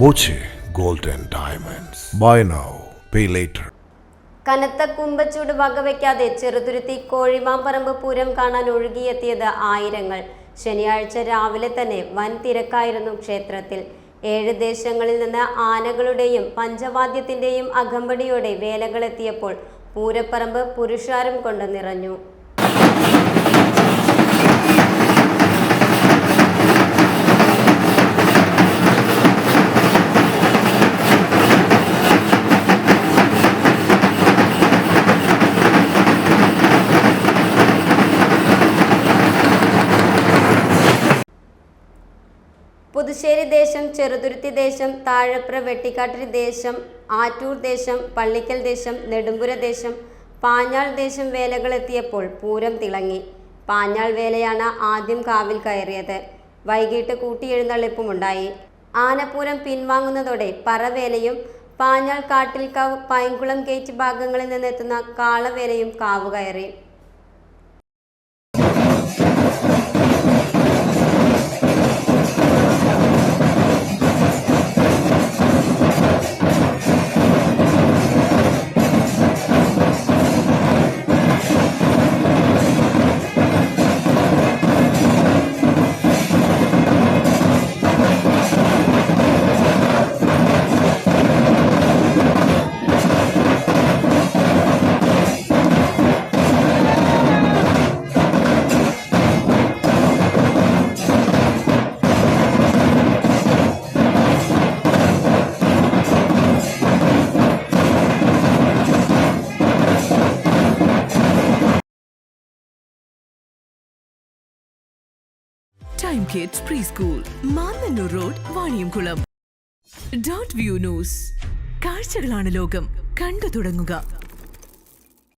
Boche gold and diamonds. Buy now pay later. കനത്ത കുമ്പച്ചൂട് വകവയ്ക്കാതെ ചെറുതുരുത്തി കോഴിമാമ്പറമ്പ് പൂരം കാണാൻ ഒഴുകിയെത്തിയത് ആയിരങ്ങൾ. ശനിയാഴ്ച രാവിലെ തന്നെ വൻ തിരക്കായിരുന്നു ക്ഷേത്രത്തിൽ. 7 ദേശങ്ങളിൽ നിന്ന് ആനകളുടെയും പഞ്ചവാദ്യത്തിന്റെയും അകമ്പടിയോടെ വേലകളെത്തിയപ്പോൾ പൂരപ്പറമ്പ് പുരുഷാരം കൊണ്ട് നിറഞ്ഞു. പുതുശ്ശേരി ദേശം, ചെറുതുരുത്തി ദേശം, താഴപ്ര വെട്ടിക്കാട്ടിരി ദേശം, ആറ്റൂർ ദേശം, പള്ളിക്കൽ ദേശം, നെടുമ്പുര ദേശം, പാഞ്ഞാൾ ദേശം വേലകളെത്തിയപ്പോൾ പൂരം തിളങ്ങി. പാഞ്ഞാൾ വേലയാണ് ആദ്യം കാവിൽ കയറിയത്. വൈകിട്ട് കൂട്ടിയെഴുന്നള്ളിപ്പുമുണ്ടായി. ആനപ്പൂരം പിൻവാങ്ങുന്നതോടെ പറവേലയും പാഞ്ഞാൾ കാട്ടിൽക്കാവ്, പൈങ്കുളം ഗേറ്റ് ഭാഗങ്ങളിൽ നിന്നെത്തുന്ന കാളവേലയും കാവുകയറി. Time Kids Preschool, Mannannur Road, Vaniyamkulam. Dot View News. കാഴ്ചകളാണ് ലോകം, കണ്ടു തുടങ്ങുക.